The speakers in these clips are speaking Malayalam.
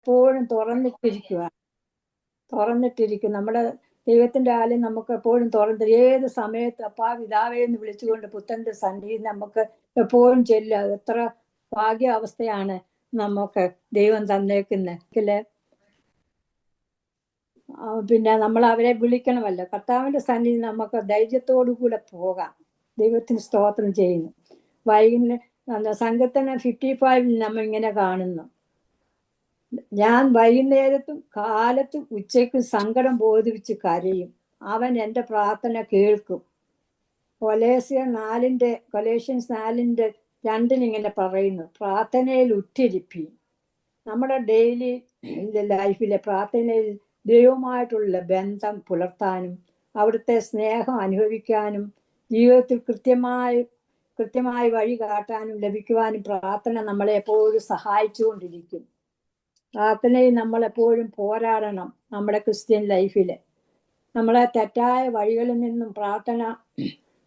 എപ്പോഴും തുറന്നിട്ടിരിക്കും. നമ്മുടെ ദൈവത്തിന്റെ ആലയം നമുക്ക് എപ്പോഴും തുറന്ന് ഏത് സമയത്ത് അപ്പാ പിതാവേ എന്ന് വിളിച്ചുകൊണ്ട് പുത്രന്റെ സന്നിധിയിൽ നമുക്ക് എപ്പോഴും ചെല്ലുക. എത്ര ഭാഗ്യാവസ്ഥയാണ് നമുക്ക് ദൈവം തന്നേക്കുന്നത്. പിന്നെ നമ്മൾ അവരെ വിളിക്കണമല്ലോ. കർത്താവിന്റെ സന്നിധി നമുക്ക് ധൈര്യത്തോടു കൂടെ പോകാം. ദൈവത്തിന് സ്തോത്രം ചെയ്യുന്നു. സങ്കീർത്തനം 55 നമ്മൾ ഇങ്ങനെ കാണുന്നു, ഞാൻ വൈകുന്നേരത്തും കാലത്തും ഉച്ചയ്ക്കും സങ്കടം ബോധിപ്പിച്ച് കരയും, അവൻ എൻ്റെ പ്രാർത്ഥന കേൾക്കും. കൊലേഷ്യൻസ് 4:2 ഇങ്ങനെ പറയുന്നു, പ്രാർത്ഥനയിൽ ഉറ്റിരിപ്പി. നമ്മുടെ ഡെയിലി ലൈഫിലെ പ്രാർത്ഥനയിൽ ദൈവവുമായിട്ടുള്ള ബന്ധം പുലർത്താനും അവിടുത്തെ സ്നേഹം അനുഭവിക്കാനും ജീവിതത്തിൽ കൃത്യമായി വഴി കാട്ടാനും ലഭിക്കുവാനും പ്രാർത്ഥന നമ്മളെ എപ്പോഴും സഹായിച്ചുകൊണ്ടിരിക്കും. പ്രാർത്ഥനയിൽ നമ്മളെപ്പോഴും പോരാടണം. നമ്മുടെ ക്രിസ്ത്യൻ ലൈഫിൽ നമ്മളെ തെറ്റായ വഴികളിൽ നിന്നും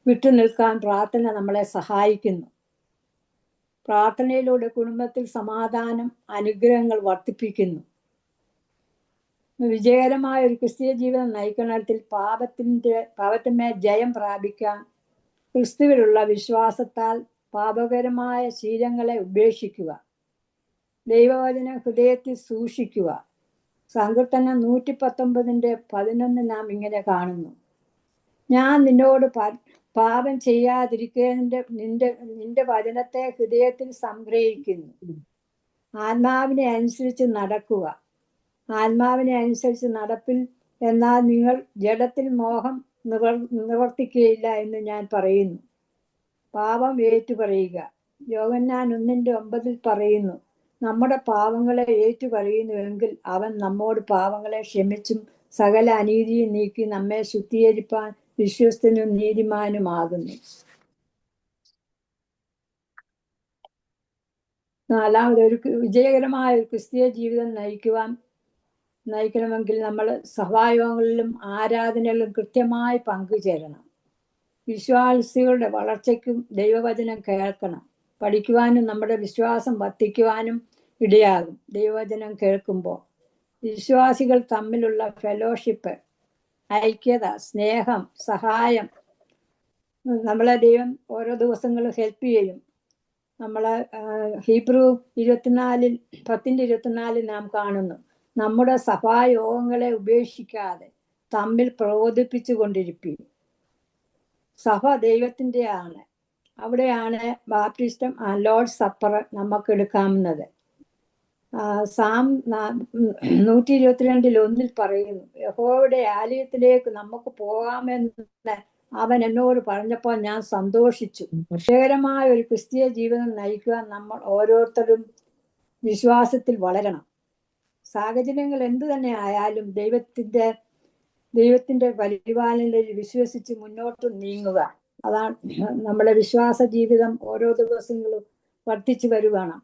വിട്ടു നിൽക്കാൻ പ്രാർത്ഥന നമ്മളെ സഹായിക്കുന്നു. പ്രാർത്ഥനയിലൂടെ കുടുംബത്തിൽ സമാധാനം, അനുഗ്രഹങ്ങൾ വർദ്ധിപ്പിക്കുന്നു. വിജയകരമായ ഒരു ക്രിസ്തീയ ജീവിതം നയിക്കണമെങ്കിൽ പാപത്തിന്മേൽ ജയം പ്രാപിക്കാൻ ക്രിസ്തുവിലുള്ള വിശ്വാസത്താൽ പാപകരമായ ശീലങ്ങളെ ഉപേക്ഷിക്കുക, ദൈവവചനം ഹൃദയത്തിൽ സൂക്ഷിക്കുക. സങ്കീർത്തനം 119:11 നാം ഇങ്ങനെ കാണുന്നു, ഞാൻ നിന്നോട് പാപം ചെയ്യാതിരിക്കേണ്ട നിന്റെ വചനത്തെ ഹൃദയത്തിൽ സംഗ്രഹിക്കുന്നു. ആത്മാവിനെ അനുസരിച്ച് നടക്കുക. ആത്മാവിനെ അനുസരിച്ച് നടപ്പിൽ എന്നാൽ നിങ്ങൾ ജഡത്തിൽ മോഹം നിവർത്തിക്കുകയില്ല എന്ന് ഞാൻ പറയുന്നു. പാപം ഏറ്റുപറയുക. യോഹന്നാൻ 1:9 പറയുന്നു, നമ്മുടെ പാവങ്ങളെ ഏറ്റുപറയുന്നുവെങ്കിൽ അവൻ നമ്മോട് പാവങ്ങളെ ക്ഷമിച്ചും സകല അനീതിയും നീക്കി നമ്മെ ശുദ്ധീകരിപ്പാൻ വിശ്വസ്തനും നീതിമാനുമാകുന്നു. നാലാമത്, ഒരു വിജയകരമായ ഒരു ക്രിസ്തീയ ജീവിതം നയിക്കണമെങ്കിൽ നമ്മൾ സഭായോഗങ്ങളിലും ആരാധനകളിലും കൃത്യമായി പങ്കുചേരണം. വിശ്വാസികളുടെ വളർച്ചയ്ക്കും ദൈവവചനം കേൾക്കണം. പഠിക്കുവാനും നമ്മുടെ വിശ്വാസം വർദ്ധിക്കുവാനും ഇടയാകും. ദൈവവചനം കേൾക്കുമ്പോൾ വിശ്വാസികൾ തമ്മിലുള്ള ഫെലോഷിപ്പ്, ഐക്യത, സ്നേഹം, സഹായം നമ്മളെ ദൈവം ഓരോ ദിവസങ്ങളും ഹെൽപ്പ് ചെയ്യും. നമ്മളെ ഹീബ്രു 10:24 നാം കാണുന്നു, നമ്മുടെ സഭായോഗങ്ങളെ ഉപേക്ഷിക്കാതെ തമ്മിൽ പ്രബോധിപ്പിച്ചു കൊണ്ടിരിക്കും. സഭ ദൈവത്തിൻ്റെ ആണ്. അവിടെയാണ് ബാപ്റ്റിസ്റ്റം ലോർഡ് സപ്പർ നമുക്ക് എടുക്കാവുന്നത്. സാം 122:1 പറയുന്നു, യഹോവയുടെ ആലയത്തിലേക്ക് നമുക്ക് പോകാമെന്ന് അവൻ എന്നോട് പറഞ്ഞപ്പോൾ ഞാൻ സന്തോഷിച്ചു. വിജയകരമായ ഒരു ക്രിസ്തീയ ജീവിതം നയിക്കുവാൻ നമ്മൾ ഓരോരുത്തരും വിശ്വാസത്തിൽ വളരണം. സാഹചര്യങ്ങൾ എന്തു തന്നെ ആയാലും ദൈവത്തിന്റെ പരിപാലനയിൽ വിശ്വസിച്ച് മുന്നോട്ട് നീങ്ങുക. അതാണ് നമ്മുടെ വിശ്വാസ ജീവിതം. ഓരോ ദിവസങ്ങളും വർദ്ധിച്ചു വരുവാണ്.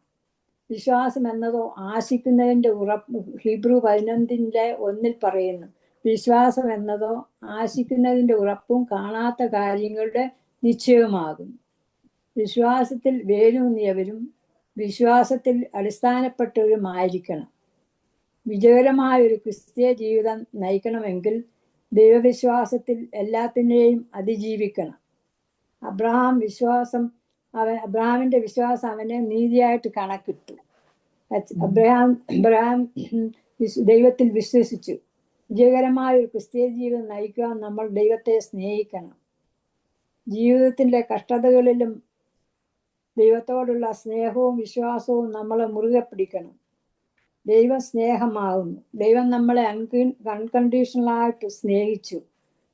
വിശ്വാസം എന്നതോ ആശിക്കുന്നതിൻ്റെ ഉറപ്പ്. ഹീബ്രു 11:1 പറയുന്നു, വിശ്വാസം എന്നതോ ആശിക്കുന്നതിൻ്റെ ഉറപ്പും കാണാത്ത കാര്യങ്ങളുടെ നിശ്ചയവുമാകുന്നു. വിശ്വാസത്തിൽ വേരൂന്നിയവരും വിശ്വാസത്തിൽ അടിസ്ഥാനപ്പെട്ടവരുമായിരിക്കണം. വിജയകരമായ ഒരു ക്രിസ്തീയ ജീവിതം നയിക്കണമെങ്കിൽ ദൈവവിശ്വാസത്തിൽ എല്ലാത്തിനെയും അതിജീവിക്കണം. അബ്രഹാമിന്റെ വിശ്വാസം അവനെ നീതിയായിട്ട് കണക്കിട്ടു. അബ്രഹാം ദൈവത്തിൽ വിശ്വസിച്ചു. വിജയകരമായ ഒരു ക്രിസ്തീയ ജീവിതം നയിക്കുവാൻ നമ്മൾ ദൈവത്തെ സ്നേഹിക്കണം. ജീവിതത്തിന്റെ കഷ്ടതകളിലും ദൈവത്തോടുള്ള സ്നേഹവും വിശ്വാസവും നമ്മളെ മുറുകെ പിടിക്കണം. ദൈവം സ്നേഹമാകുന്നു. ദൈവം നമ്മളെ അൺകണ്ടീഷണലായിട്ട് സ്നേഹിച്ചു.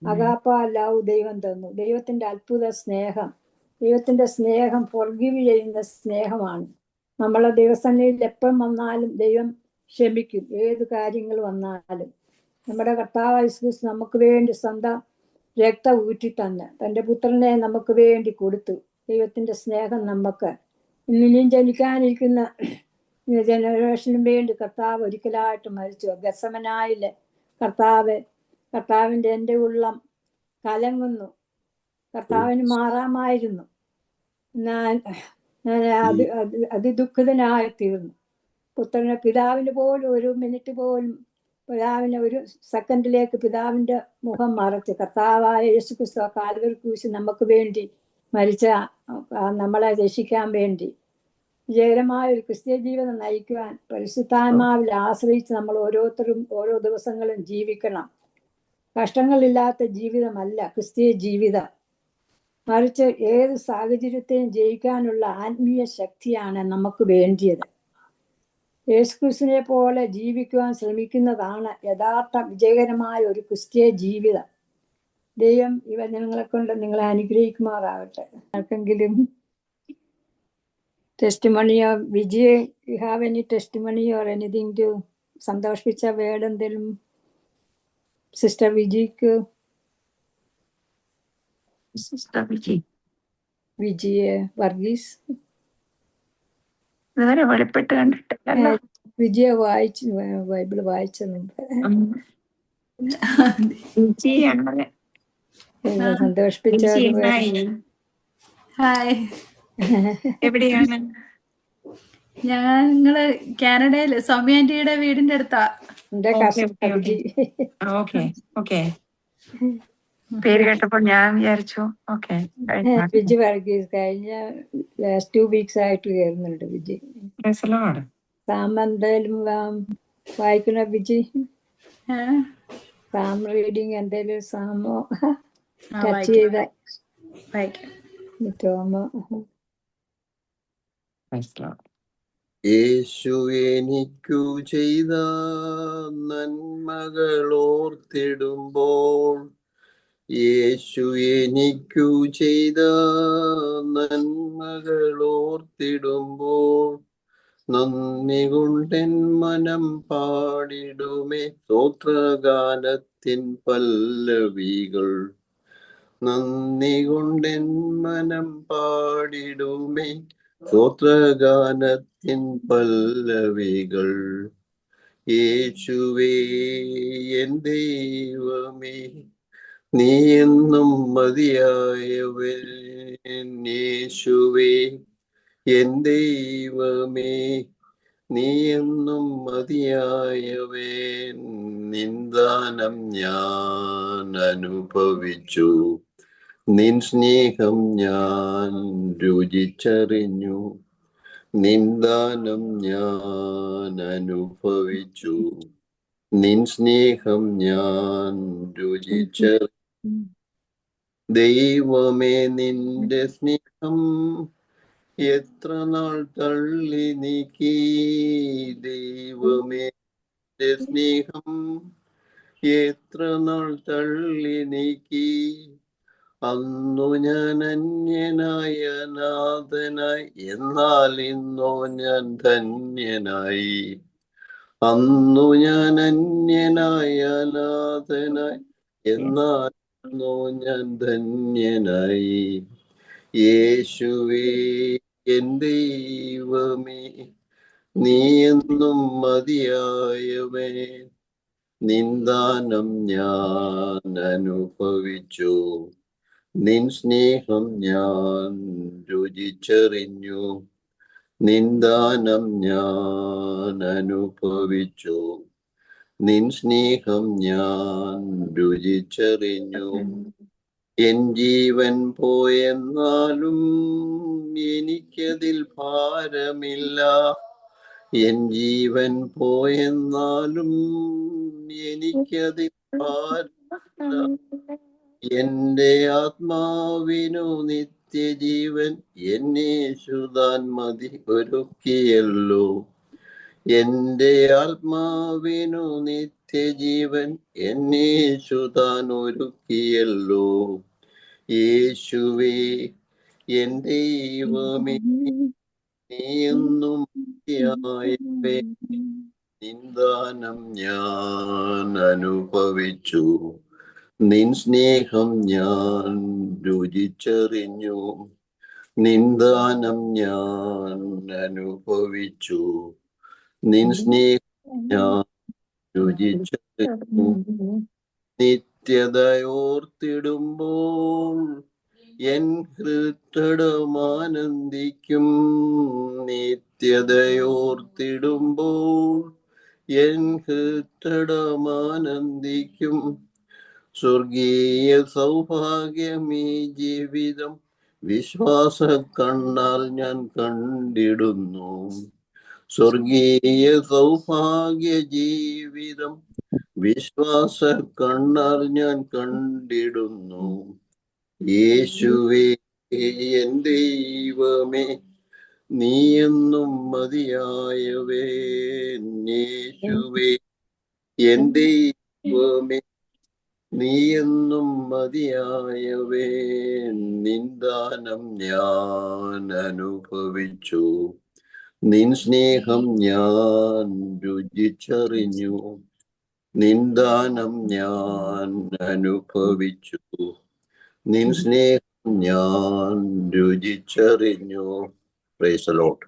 അഗാപ്പ ലവ് ദൈവം തന്നു. ദൈവത്തിന്റെ അത്ഭുത സ്നേഹം. ദൈവത്തിന്റെ സ്നേഹം ഫോർഗീവ് ചെയ്യുന്ന സ്നേഹമാണ്. നമ്മളെ ദൈവസന്നിധിയിൽ എപ്പം വന്നാലും ദൈവം ക്ഷമിക്കും. ഏത് കാര്യങ്ങൾ വന്നാലും നമ്മുടെ കർത്താവ് യേശുക്രിസ്തു നമുക്ക് വേണ്ടി സ്വന്തം രക്തം ഊറ്റി തന്ന് തൻ്റെ പുത്രനെ നമുക്ക് വേണ്ടി കൊടുത്തു. ദൈവത്തിന്റെ സ്നേഹം നമുക്ക് ഇനിയും ജനിക്കാനിരിക്കുന്ന ജനറേഷനും വേണ്ടി കർത്താവ് ഒരിക്കലായിട്ട് മരിച്ചു. ഗത്സമനായിലെ കർത്താവിൻ്റെ എൻ്റെ ഉള്ളം കലങ്ങുന്നു, കർത്താവിന് മാറാമായിരുന്നു, ഞാൻ അതിദുഃഖിതനായി തീർന്നു. പുത്രനെ പിതാവിന് പോലും ഒരു മിനിറ്റ് പോലും പിതാവിനെ ഒരു സെക്കൻഡിലേക്ക് പിതാവിൻ്റെ മുഖം മറച്ച് കർത്താവായ യേശുക്രിസ്തു കാൽവരി ക്രൂശിൽ നമുക്ക് വേണ്ടി മരിച്ച നമ്മളെ രക്ഷിക്കാൻ വേണ്ടി വിജയകരമായ ഒരു ക്രിസ്തീയ ജീവിതം നയിക്കുവാൻ പരിശുദ്ധാത്മാവിൽ ആശ്രയിച്ച് നമ്മൾ ഓരോരുത്തരും ഓരോ ദിവസങ്ങളും ജീവിക്കണം. കഷ്ടങ്ങളില്ലാത്ത ജീവിതമല്ല ക്രിസ്തീയ ജീവിതം, മറിച്ച് ഏത് സാഹചര്യത്തെയും ജയിക്കാനുള്ള ആത്മീയ ശക്തിയാണ് നമുക്ക് വേണ്ടിയത്. യേശുക്രിസ്തുവിനെ പോലെ ജീവിക്കുവാൻ ശ്രമിക്കുന്നതാണ് യഥാർത്ഥ വിജയകരമായ ഒരു ക്രിസ്തീയ ജീവിതം. ദൈവം ഇവ നിങ്ങളെ കൊണ്ട് നിങ്ങളെ അനുഗ്രഹിക്കുമാറാകട്ടെ. ആർക്കെങ്കിലും ടെസ്റ്റിമണിയോ Vijay, you have any testimony or anything to സന്തോഷിപ്പിച്ച വേർഡ് എന്തെങ്കിലും സിസ്റ്റർ വിജിക്ക്? സിസ്റ്റർ വിജയ് വർഗീസ് ഇതുവരെ വെളിപ്പെട്ട് കണ്ടിട്ടില്ലല്ലോ. വിജയ വായിച്ചു, ബൈബിള് വായിച്ചതുണ്ട്. സന്തോഷിപ്പിച്ച ഹായ്, എവിടെയാണ്? ഞങ്ങള് കാനഡയില് സൗമ്യ ആന്റിയുടെ വീടിന്റെ അടുത്താ. പേര് കേട്ടപ്പോൾ ഞാൻ വിചാരിച്ചു. വിജി വർഗീസ് കഴിഞ്ഞ 2 weeks ആയിട്ട് കയറുന്നുണ്ട് വിജി. സാമെന്തേലും വായിക്കണ വിജി? സാം റീഡിങ് എന്തേലും സാമോ ടച്ച് ചെയ്ത തോമോ? യേശു എനിക്കു ചെയ്ത നന്മകളോർത്തിടുമ്പോൾ, യേശു എനിക്കു ചെയ്ത നന്മകളോർത്തിടുമ്പോൾ, നന്ദി കൊണ്ടെൻ മനം പാടിടുമേ സ്തോത്രഗാനത്തിൻ പല്ലവികൾ. നന്ദി കൊണ്ടെൻ മനം പാടിടുമേ സ്തോത്രഗാനത്തിൻ പല്ലവികൾ. യേശുവേ എൻ ദൈവമേ, നീ എന്നും മതിയായവൻ. യേശുവേ എൻ ദൈവമേ, നീ എന്നും മതിയായവൻ. നിന്ദാനം ഞാൻ അനുഭവിച്ചു, നിൻ സ്നേഹം ഞാൻ രുചിച്ചറിഞ്ഞു. നിന്ദാനം ഞാൻ അനുഭവിച്ചു, നിൻ സ്നേഹം ഞാൻ രുചിച്ചറിഞ്ഞു. ദൈവമേ നിന്റെ സ്നേഹം എത്ര നാൾ തള്ളി നീക്കി. ദൈവമേ നിന്റെ സ്നേഹം എത്ര നാൾ തള്ളി നീക്കി. അന്നു ഞാൻ അന്യനായ അനാഥനായി, എന്നാൽ ഇന്നോ ഞാൻ ധന്യനായി. അന്നു ഞാൻ അന്യനായ അനാഥനായി, എന്നാൽ ഇന്നോ ഞാൻ ധന്യനായി. യേശുവേ എൻ ദൈവമേ, നീ എന്നും മതിയായവൻ. നിന്ദാനം ഞാൻ അനുഭവിച്ചു, നിൻ സ്നേഹം ഞാൻ രുചിച്ചറിഞ്ഞു. നിന്ദാനം ഞാൻ അനുഭവിച്ചു, നിൻ സ്നേഹം ഞാൻ രുചിച്ചറിഞ്ഞു. എൻ ജീവൻ പോയെന്നാലും എനിക്കതിൽ ഭാരമില്ല. എൻ ജീവൻ പോയെന്നാലും എനിക്കതിൽ ഭാരമില്ല. എന്റെ ആത്മാവിനു നിത്യജീവൻ എന്നേശുതാൻ മതി ഒരുക്കിയല്ലോ. എന്റെ ആത്മാവിനു നിത്യജീവൻ എന്നേശുതാൻ ഒരുക്കിയല്ലോ. യേശുവേ എൻ ദൈവമേ, നീ എന്നും മതിയായവൻ. നിന്ദാനം ഞാൻ അനുഭവിച്ചു, നിൻ സ്നേഹം ഞാൻ രുചിച്ചറിഞ്ഞു. നിന്ദാനം ഞാൻ അനുഭവിച്ചു, നിൻ സ്നേഹം ഞാൻ രുചിച്ചറിഞ്ഞു. നിത്യതയോർത്തിടുമ്പോൾ എൻ ഹൃത്തടമാനന്ദിക്കും. നിത്യതയോർത്തിടുമ്പോൾ എൻ ഹൃത്തടമാനന്ദിക്കും. സ്വർഗീയ സൗഭാഗ്യമീ ജീവിതം വിശ്വാസ കണ്ണാൽ ഞാൻ കണ്ടിടുന്നു. സ്വർഗീയ സൗഭാഗ്യ ജീവിതം വിശ്വാസ കണ്ണാൽ ഞാൻ കണ്ടിടുന്നു. യേശുവേ എൻ ദൈവമേ, നീ എന്നും മതിയായവേ. യേശുവേ എൻ ദൈവമേ, നീ എന്നും മതിയായവേ. നിന്ദാനം ഞാൻ അനുഭവിച്ചു, നിൻ സ്നേഹം ഞാൻ രുചിച്ചറിഞ്ഞു. നിന്ദാനം ഞാൻ അനുഭവിച്ചു, നിൻ സ്നേഹം ഞാൻ രുചിച്ചറിഞ്ഞു. Praise the lord.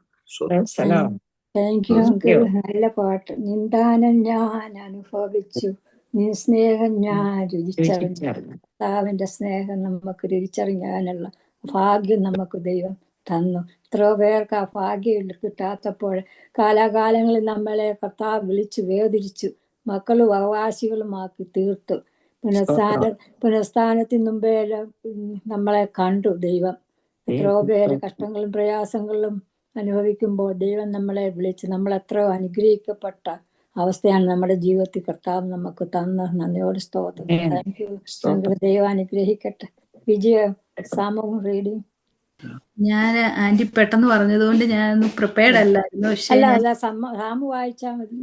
Thank you uncle. നല്ല പാട്ട്. നിന്ദാനം ഞാൻ അനുഭവിച്ചു, നിൻ സ്നേഹം ഞാൻ രുചിച്ചറിഞ്ഞു. കർത്താവിന്റെ സ്നേഹം നമുക്ക് രുചിച്ചറിയാനുള്ള ഭാഗ്യം നമുക്ക് ദൈവം തന്നു. എത്രയോ പേർക്ക് ആ ഭാഗ്യം കിട്ടാത്തപ്പോൾ കാലാകാലങ്ങളിൽ നമ്മളെ കർത്താവ് വിളിച്ചു വേർതിരിച്ചു മക്കളും അവകാശികളുമാക്കി തീർത്തു. പുനഃസ്ഥാനത്തിന് മുമ്പേ നമ്മളെ കണ്ടു ദൈവം. എത്രയോ പേര് കഷ്ടങ്ങളും പ്രയാസങ്ങളും അനുഭവിക്കുമ്പോൾ ദൈവം നമ്മളെ വിളിച്ച് നമ്മൾ എത്രയോ അനുഗ്രഹിക്കപ്പെട്ട അവസ്ഥയാണ് നമ്മുടെ ജീവിതത്തിൽ കർത്താവ് നമുക്ക് തന്ന. നന്ദിയോട് സ്തോത്രം. Thank you. ദൈവം അനുഗ്രഹിക്കട്ടെ. വിജയ സാമൂഹ്യം റീഡിങ്. ഞാൻ ആന്റി പെട്ടെന്ന് പറഞ്ഞതുകൊണ്ട് ഞാനൊന്നും പ്രിപ്പയർഡ് അല്ലായിരുന്നു. പക്ഷെ അല്ല സാമു വായിച്ചാൽ മതി.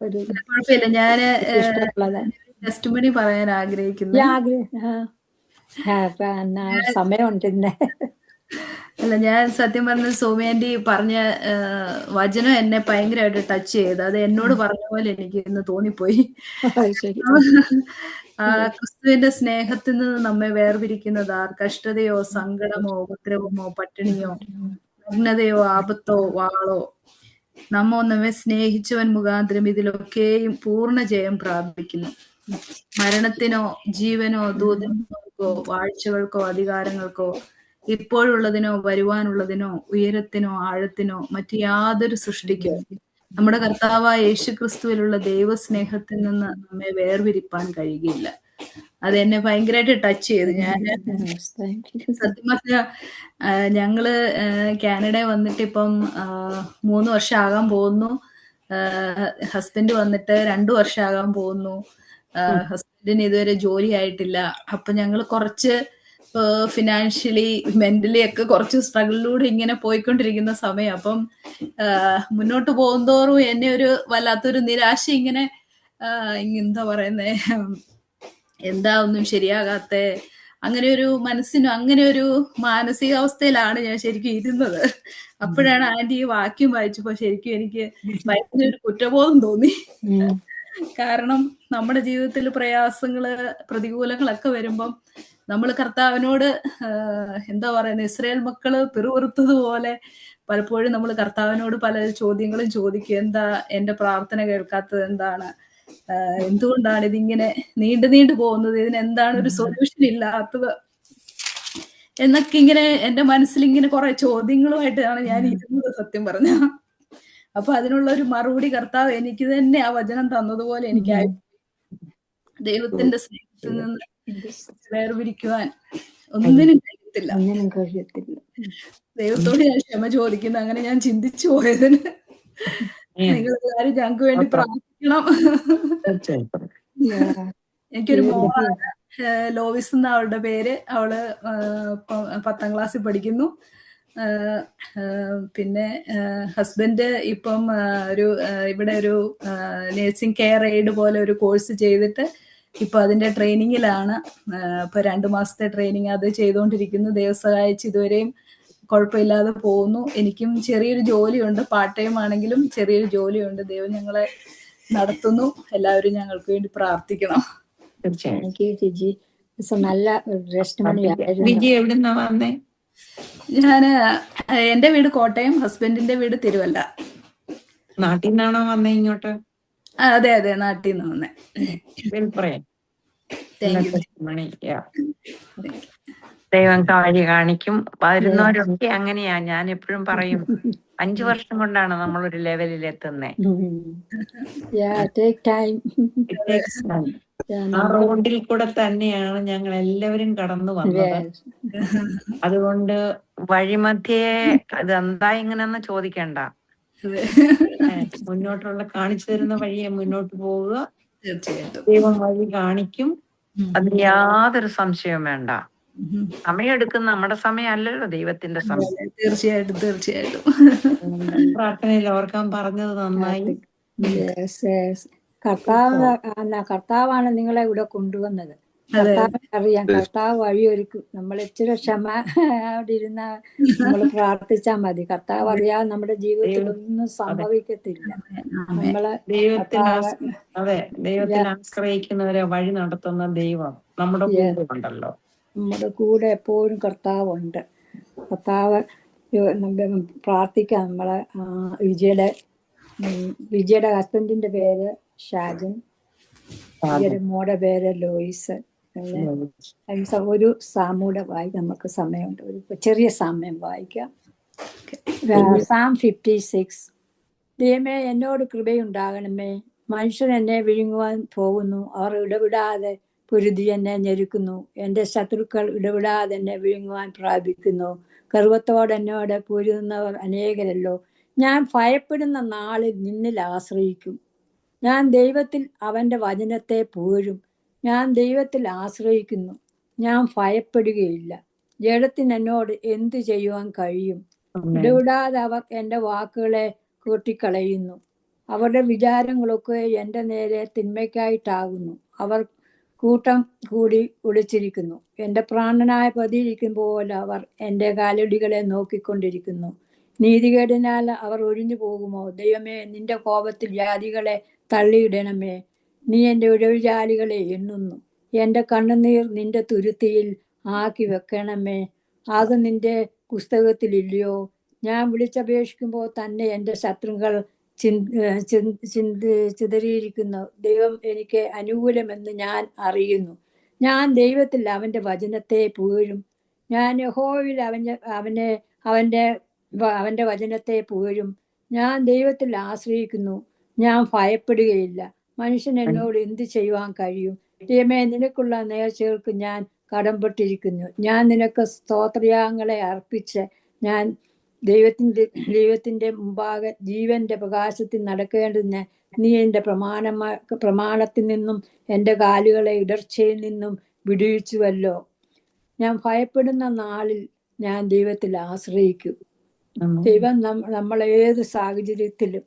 ഒരു കുഴപ്പമില്ല. ഞാന് ഇഷ്ടമുള്ളത് ടെസ്റ്റിമണി പറയാൻ ആഗ്രഹിക്കുന്നു. സമയമുണ്ട് ഇന്ന്. അല്ല, ഞാൻ സത്യം പറഞ്ഞ സോമ്യാന്റി പറഞ്ഞ വചനം എന്നെ ഭയങ്കരമായിട്ട് ടച്ച് ചെയ്ത്. അത് എന്നോട് പറഞ്ഞ പോലെ എനിക്ക് ഇന്ന് തോന്നിപ്പോയി. ക്രിസ്തുവിന്റെ സ്നേഹത്തിൽ നിന്ന് നമ്മെ വേർപിരിക്കുന്നത് ആർ? കഷ്ടതയോ സങ്കടമോ ഉപദ്രവമോ പട്ടിണിയോ നഗ്നതയോ ആപത്തോ വാളോ? നമ്മെ സ്നേഹിച്ചവൻ മുഖാന്തരം ഇതിലൊക്കെയും പൂർണ്ണ ജയം പ്രാപിക്കുന്നു. മരണത്തിനോ ജീവനോ ദൂതങ്ങൾക്കോ വാഴ്ചകൾക്കോ അധികാരങ്ങൾക്കോ ഇപ്പോഴുള്ളതിനോ വരുവാനുള്ളതിനോ ഉയരത്തിനോ ആഴത്തിനോ മറ്റു യാതൊരു സൃഷ്ടിക്കും നമ്മുടെ കർത്താവായ യേശു ക്രിസ്തുവിലുള്ള ദൈവസ്നേഹത്തിൽ നിന്ന് നമ്മെ വേർപിരിപ്പാൻ കഴിയുകയില്ല. അത് എന്നെ ഭയങ്കരമായിട്ട് ടച്ച് ചെയ്തു. ഞാൻ സത്യം പറഞ്ഞ ഞങ്ങള് കാനഡ വന്നിട്ട് ഇപ്പം 3 വർഷം ആകാൻ പോകുന്നു. ഹസ്ബൻഡ് വന്നിട്ട് 2 വർഷം ആകാൻ പോകുന്നു. ഹസ്ബൻഡിന് ഇതുവരെ ജോലി ആയിട്ടില്ല. അപ്പൊ ഞങ്ങൾ കുറച്ച് ഫിനാൻഷ്യലി മെന്റലി ഒക്കെ കുറച്ച് സ്ട്രഗിളിലൂടെ ഇങ്ങനെ പോയിക്കൊണ്ടിരിക്കുന്ന സമയം. അപ്പം മുന്നോട്ട് പോകുന്തോറും എന്നെ ഒരു വല്ലാത്തൊരു നിരാശ ഇങ്ങനെ എന്താ പറയുന്നേ, എന്താ ഒന്നും ശരിയാകാത്ത അങ്ങനെ ഒരു മനസ്സിനും അങ്ങനെ ഒരു മാനസികാവസ്ഥയിലാണ് ഞാൻ ശരിക്കും ഇരുന്നത്. അപ്പോഴാണ് ആന്റി ഈ വാക്യം വായിച്ചപ്പോ ശരിക്കും എനിക്ക് ഭയങ്കര ഒരു കുറ്റബോധം തോന്നി. കാരണം നമ്മുടെ ജീവിതത്തിൽ പ്രയാസങ്ങള് പ്രതികൂലങ്ങളൊക്കെ വരുമ്പം നമ്മൾ കർത്താവിനോട് എന്താ പറയുന്നത്, ഇസ്രായേൽ മക്കള് പിറുപിറുത്തതുപോലെ പലപ്പോഴും നമ്മൾ കർത്താവിനോട് പല ചോദ്യങ്ങളും ചോദിക്കും. എന്താ എന്റെ പ്രാർത്ഥന കേൾക്കാത്തത്? എന്താണ്, എന്തുകൊണ്ടാണ് ഇതിങ്ങനെ നീണ്ടു പോകുന്നത്? ഇതിന് എന്താണ് ഒരു സൊല്യൂഷൻ ഇല്ലാത്തത് എന്നൊക്കെ ഇങ്ങനെ എന്റെ മനസ്സിൽ ഇങ്ങനെ കുറെ ചോദ്യങ്ങളുമായിട്ടാണ് ഞാൻ ഇരുന്നത് സത്യം പറഞ്ഞ. അപ്പൊ അതിനുള്ള ഒരു മറുപടി കർത്താവ് എനിക്ക് തന്നെ ആ വചനം തന്നതുപോലെ എനിക്കായി. ദൈവത്തിന്റെ സ്നേഹത്തിൽ നിന്ന് വേർപിരിക്കുവാൻ ഒന്നിനും കഴിയത്തില്ല. ദൈവത്തോട് ഞാൻ ക്ഷമ ചോദിക്കുന്നു. അങ്ങനെ ഞാൻ ചിന്തിച്ചു പോയതിന് നിങ്ങളെല്ലാരും ഞങ്ങൾക്ക് വേണ്ടി പ്രാർത്ഥിക്കണം. എനിക്കൊരു മോളാണ്, ലോവിസ് എന്ന അവളുടെ പേര്. അവള് 10ാം ക്ലാസ്സിൽ പഠിക്കുന്നു. പിന്നെ ഹസ്ബൻഡ് ഇപ്പം ഇവിടെ ഒരു നേഴ്സിംഗ് കെയർ എയ്ഡ് പോലെ ഒരു കോഴ്സ് ചെയ്തിട്ട് ഇപ്പൊ അതിന്റെ ട്രെയിനിങ്ങിലാണ്. ഇപ്പൊ 2 മാസത്തെ ട്രെയിനിങ് അത് ചെയ്തുകൊണ്ടിരിക്കുന്നു. ദൈവം സഹായിച്ച് ഇതുവരെയും കുഴപ്പമില്ലാതെ പോകുന്നു. എനിക്കും ചെറിയൊരു ജോലിയുണ്ട്, പാർട്ട് ടൈം ആണെങ്കിലും ചെറിയൊരു ജോലിയുണ്ട്. ദൈവം ഞങ്ങളെ നടത്തുന്നു. എല്ലാവരും ഞങ്ങൾക്ക് വേണ്ടി പ്രാർത്ഥിക്കണം. നല്ല ഞാന് എന്റെ വീട് കോട്ടയം, ഹസ്ബൻഡിന്റെ വീട് തിരുവല്ല. നാട്ടിൽ നിന്നാണോ വന്നേ ഇങ്ങോട്ട്? അതെ അതെ, നാട്ടിൽ നിന്ന് വന്നേ. We'll pray. Thank you. Money. Yeah. Thank you. ദൈവം വഴി കാണിക്കും. വരുന്നവരൊക്കെ അങ്ങനെയാ. ഞാൻ എപ്പോഴും പറയും 5 വർഷം കൊണ്ടാണ് നമ്മളൊരു ലെവലിൽ എത്തുന്നേ. Yeah, take time. It takes time. Yeah, ആ റോഡിൽ കൂടെ തന്നെയാണ് ഞങ്ങൾ എല്ലാവരും കടന്നു വന്നത്. yes. അതുകൊണ്ട് വഴിമധ്യേ അത് എന്താ ഇങ്ങനെന്ന് ചോദിക്കണ്ട. മുന്നോട്ടുള്ള കാണിച്ചു തരുന്ന വഴിയെ മുന്നോട്ട് പോവുക. തീർച്ചയായിട്ടും. ദൈവം വഴി കാണിക്കും. അതിൽ യാതൊരു സംശയവും വേണ്ട. സമയമെടുക്കുന്ന നമ്മുടെ സമയമല്ലല്ലോ ദൈവത്തിന്റെ സമയം. തീർച്ചയായിട്ടും തീർച്ചയായിട്ടും. പ്രാർത്ഥനയിൽ ഓർക്കാൻ പറഞ്ഞത് നന്നായി. Yes, yes. കർത്താവാണ് നിങ്ങളെ ഇവിടെ കൊണ്ടുവന്നത്. കർത്താവിനെ അറിയാം. കർത്താവ് വഴിയൊരുക്കും. നമ്മൾ ഇച്ചിരി ക്ഷമ അവിടെ ഇരുന്ന നമ്മൾ പ്രാർത്ഥിച്ചാൽ മതി. കർത്താവ് അറിയാതെ നമ്മുടെ ജീവിതത്തിൽ ഒന്നും സംഭവിക്കത്തില്ല. നമ്മളെ ദൈവത്തിൽ ആശ്രയിക്കുന്നവരെ വഴി നടത്തുന്ന ദൈവം നമ്മുടെ കൂടെ ഉണ്ടല്ലോ. നമ്മുടെ കൂടെ എപ്പോഴും കർത്താവുണ്ട്. കർത്താവ് പ്രാർത്ഥിക്കാം. നമ്മളെ വിജയുടെ ഹസ്ബൻഡിന്റെ പേര് ഷാജൻ, വിജയുടെ മോടെ പേര് ലോയിസ്. ഒരു സാമൂടെ വായിക്കാം. നമുക്ക് സമയമുണ്ട്, ഒരു ചെറിയ സമയം വായിക്കാം. Psalm 56. ദൈവമേ, എന്നോട് കൃപയുണ്ടാകണമേ. മനുഷ്യൻ എന്നെ വിഴുങ്ങുവാൻ പോകുന്നു. അവർ ഇടവിടാതെ പൊരുതി എന്നെ ഞെരുക്കുന്നു. എൻ്റെ ശത്രുക്കൾ ഇടവിടാതെ എന്നെ വിഴുങ്ങുവാൻ പ്രാപിക്കുന്നു. ഗർവത്തോടെ എന്നോട് പൊരുതുന്നവർ അനേകരല്ലോ. ഞാൻ ഭയപ്പെടുന്ന നാളിൽ നിന്നിൽ ആശ്രയിക്കും. ഞാൻ ദൈവത്തിൽ അവൻ്റെ വചനത്തെ പുകഴും. ഞാൻ ദൈവത്തിൽ ആശ്രയിക്കുന്നു. ഞാൻ ഭയപ്പെടുകയില്ല. ജഡത്തിന് എന്നോട് എന്തു ചെയ്യുവാൻ കഴിയും? ഇടവിടാതെ അവർ എൻ്റെ വാക്കുകളെ കൂട്ടിക്കളയുന്നു. അവരുടെ വിചാരങ്ങളൊക്കെ എൻ്റെ നേരെ തിന്മയ്ക്കായിട്ടാകുന്നു. അവർ കൂട്ടം കൂടി ഒളിച്ചിരിക്കുന്നു. എൻ്റെ പ്രാണനായ പതിയിരിക്കുമ്പോൾ അവർ എൻ്റെ കാലടികളെ നോക്കിക്കൊണ്ടിരിക്കുന്നു. നീതികേടിനാൽ അവർ ഒഴിഞ്ഞു പോകുമോ? ദൈവമേ, നിന്റെ കോപത്തിൽ ജാതികളെ തള്ളിയിടണമേ. നീ എൻ്റെ ഉഴവുചാലികളെ എണ്ണുന്നു. എൻ്റെ കണ്ണുനീർ നിന്റെ തുരുത്തിയിൽ ആക്കി വെക്കണമേ. അത് നിന്റെ പുസ്തകത്തിലില്ലയോ? ഞാൻ വിളിച്ചപേക്ഷിക്കുമ്പോൾ തന്നെ എൻ്റെ ശത്രുക്കൾ ചിതറിയിരിക്കുന്നു. ദൈവം എനിക്ക് അനുകൂലമെന്ന് ഞാൻ അറിയുന്നു. ഞാൻ ദൈവത്തിൽ അവൻ്റെ വചനത്തെ പുകഴും. ഞാൻ യഹോവയിൽ അവൻ്റെ വചനത്തെ പുകഴും. ഞാൻ ദൈവത്തിൽ ആശ്രയിക്കുന്നു. ഞാൻ ഭയപ്പെടുകയില്ല. മനുഷ്യൻ എന്നോട് എന്ത് ചെയ്യുവാൻ കഴിയും? ദൈവമേ, നിനക്കുള്ള നേർച്ചകൾക്ക് ഞാൻ കടംപെട്ടിരിക്കുന്നു. ഞാൻ നിനക്ക് സ്തോത്രയാഗങ്ങളെ അർപ്പിച്ച് ഞാൻ ദൈവത്തിന്റെ മുമ്പാകെ ജീവന്റെ പ്രകാശത്തിൽ നടക്കേണ്ടതിന് നീ എൻ്റെ പ്രമാണത്തിൽ നിന്നും എൻ്റെ കാലുകളെ ഇടർച്ചയിൽ നിന്നും വിടുവിച്ചുവല്ലോ. ഞാൻ ഭയപ്പെടുന്ന നാളിൽ ഞാൻ ദൈവത്തിൽ ആശ്രയിക്കും. ദൈവം നമ്മളേത് സാഹചര്യത്തിലും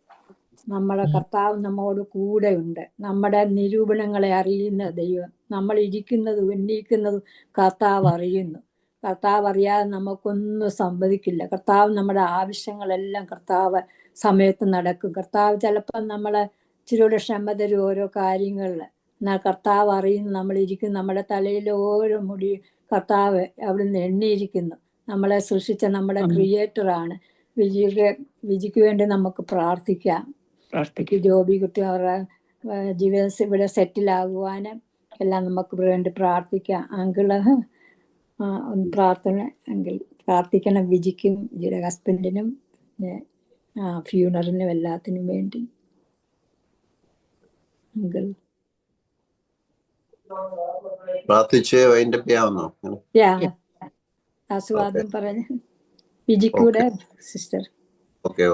നമ്മളെ കർത്താവ് നമ്മോട് കൂടെ ഉണ്ട്. നമ്മുടെ നിരൂപണങ്ങളെ അറിയുന്ന ദൈവം. നമ്മൾ ഇരിക്കുന്നതും ഉന്നയിക്കുന്നതും കർത്താവ് അറിയുന്നു. കർത്താവ് അറിയാതെ നമുക്കൊന്നും സംഭവിക്കില്ല. കർത്താവ് നമ്മുടെ ആവശ്യങ്ങളെല്ലാം കർത്താവ് സമയത്ത് നടക്കും. കർത്താവ് ചിലപ്പോൾ നമ്മളെ ഇച്ചിരിയുടെ ക്ഷമ തരും ഓരോ കാര്യങ്ങളിൽ. എന്നാൽ കർത്താവ് അറിയുന്നു നമ്മളിരിക്കുന്നു. നമ്മുടെ തലയിൽ ഓരോ മുടി കർത്താവ് അവിടുന്ന് എണ്ണിയിരിക്കുന്നു. നമ്മളെ സൃഷ്ടിച്ച നമ്മുടെ ക്രിയേറ്ററാണ്. വിജിക്ക് വേണ്ടി നമുക്ക് പ്രാർത്ഥിക്കാം. ജോബി കുട്ടി അവരുടെ ജീവിതം ഇവിടെ സെറ്റിലാകുവാനും എല്ലാം നമുക്ക് വേണ്ടി പ്രാർത്ഥിക്കാം. അങ്കിള് പ്രാർത്ഥിക്കണം. വിജിക്കും വിജിയുടെ ഹസ്ബൻഡിനും ഫ്യൂണറിനും എല്ലാത്തിനും വേണ്ടി. അങ്കിൾ പ്രാർത്ഥിച്ച് അതിന്റെ ചെയ്യാവുന്നോ? ആസ്വാദം പറഞ്ഞ വിജിക്കൂടെ sister. Okay.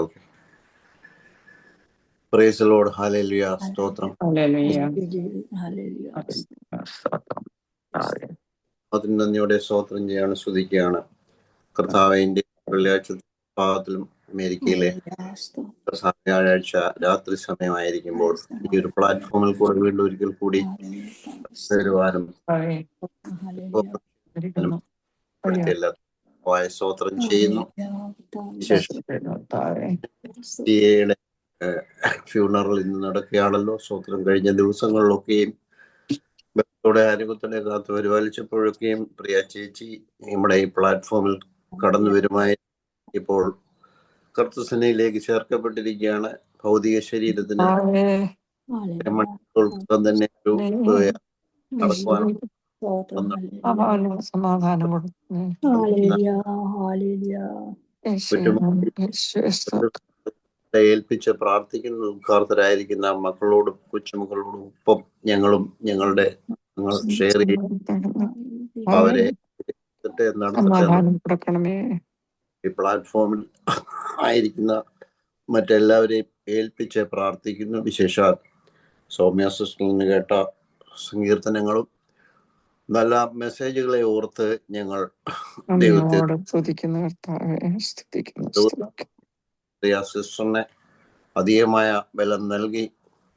Praise the lord. ഹല്ലേലൂയ. സ്തോത്രം. അതിന് നന്ദിയോടെ സ്തോത്രം ചെയ്യാണ്, സ്തുതിക്കുകയാണ്. കർത്താവിന്റെ വെള്ളിയാഴ്ച ഭാഗത്തിലും അമേരിക്കയിലെ വ്യാഴാഴ്ച രാത്രി സമയമായിരിക്കുമ്പോൾ ഈ ഒരു പ്ലാറ്റ്ഫോമിൽ കൂടെ വീണ്ടും ഒരിക്കൽ കൂടി വരുവാനും സ്തോത്രം ചെയ്യുന്നു. വിശേഷം ഫ്യൂണറൽ ഇന്ന് നടക്കുകയാണല്ലോ. സ്തോത്രം. കഴിഞ്ഞ ദിവസങ്ങളിലൊക്കെയും അനുഭവത്തോടെ കാത്തു പരിപാലിച്ചപ്പോഴൊക്കെയും പ്രിയ ചേച്ചി നമ്മുടെ ഈ പ്ലാറ്റ്ഫോമിൽ കടന്നു വരുമായി ഇപ്പോൾ കർത്തൃസേനയിലേക്ക് ചേർക്കപ്പെട്ടിരിക്കുകയാണ്. ഭൗതിക ശരീരത്തിന് തന്നെ നടക്കുവാൻ സ്തോത്രം. അവന് സമാധാനം കൊടുക്കണമേ. ഹല്ലേലൂയ, ഹല്ലേലൂയ. ഏൽപ്പിച്ച് പ്രാർത്ഥിക്കുന്നു. ദുഃഖാർത്തരായിരിക്കുന്ന മക്കളോടും കൊച്ചുമക്കളോടും ഒപ്പം ഞങ്ങൾ ഷെയർ ചെയ്യും. അവരെ സമാധാനം കൊടുക്കണമേ. ഈ പ്ലാറ്റ്ഫോമിൽ ആയിരിക്കുന്ന മറ്റെല്ലാവരെയും ഏൽപ്പിച്ച് പ്രാർത്ഥിക്കുന്നു. വിശേഷാൽ സൗമ്യ സിസ്റ്ററിൽ നിന്ന് കേട്ട സങ്കീർത്തനങ്ങളും നല്ല മെസ്സേജുകളെ ഓർത്ത് ഞങ്ങൾ ദൈവത്തെ സിസ്റ്ററിനെ അധികമായ ബലം നൽകി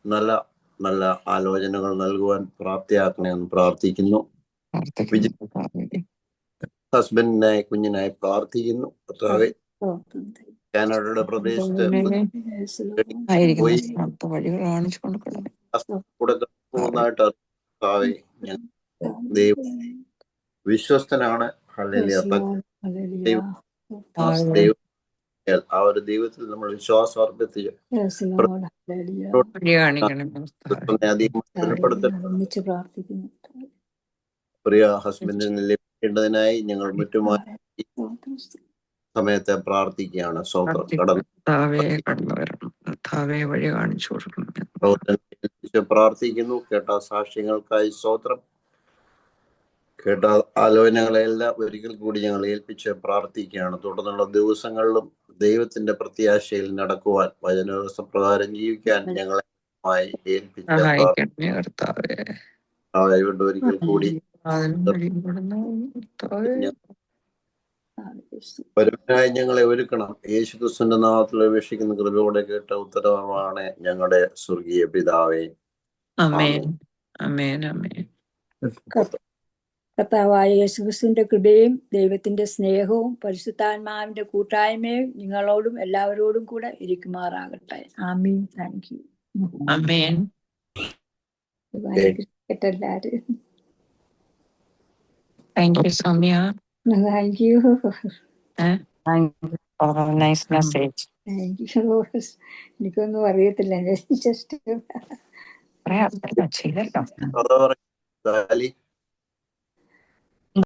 നല്ല നല്ല ആലോചനകൾ നൽകുവാൻ പ്രാപ്തിയാക്കണമെന്ന് പ്രാർത്ഥിക്കുന്നു. ഹസ്ബൻഡിനായി കുഞ്ഞിനായി പ്രാർത്ഥിക്കുന്നു. കാനഡയുടെ പ്രദേശത്ത് ദൈവം വിശ്വസ്തനാണ്. ആ ഒരു ദൈവത്തിൽ നമ്മൾ വിശ്വാസം അർപ്പിച്ച് പ്രിയ ഹസ്ബൻഡിന് ലഭിക്കേണ്ടതിനായി ഞങ്ങൾ മറ്റുമായി സമയത്തെ പ്രാർത്ഥിക്കുകയാണ്. പ്രാർത്ഥിക്കുന്നു. കേട്ട സാക്ഷ്യങ്ങൾക്കായി സ്തോത്രം. കേട്ട ആലോചനകളെല്ലാം ഒരിക്കൽ കൂടി ഞങ്ങൾ ഏൽപ്പിച്ച് പ്രാർത്ഥിക്കുകയാണ്. തുടർന്നുള്ള ദിവസങ്ങളിലും ദൈവത്തിന്റെ പ്രത്യാശയിൽ നടക്കുവാൻ, വചനപ്രകാരം ജീവിക്കാൻ ഞങ്ങളെ ഏൽപ്പിച്ച് ഒരിക്കൽ കൂടി പരമനായി ഞങ്ങളെ ഒരുക്കണം. യേശുക്രിസ്തുവിന്റെ നാമത്തിൽ അപേക്ഷിക്കുന്ന കൃപയോടെ കേട്ട ഉത്തരവാണ് ഞങ്ങളുടെ സ്വർഗീയ പിതാവേ. കർത്താവായ യേശുക്രിസ്തുവിന്റെ കൃപയും ദൈവത്തിന്റെ സ്നേഹവും പരിശുദ്ധാത്മാവിന്റെ കൂട്ടായ്മയും നിങ്ങളോടും എല്ലാവരോടും കൂടെ ഇരിക്കുമാറാകട്ടെ. ആമീൻ. Thank you. എല്ലാവരും Thank you, Soumya. Thank you. For a nice message. Thank you. എനിക്കൊന്നും അറിയത്തില്ല. ജസ്റ്റ് ചെയ്തല്ലോ.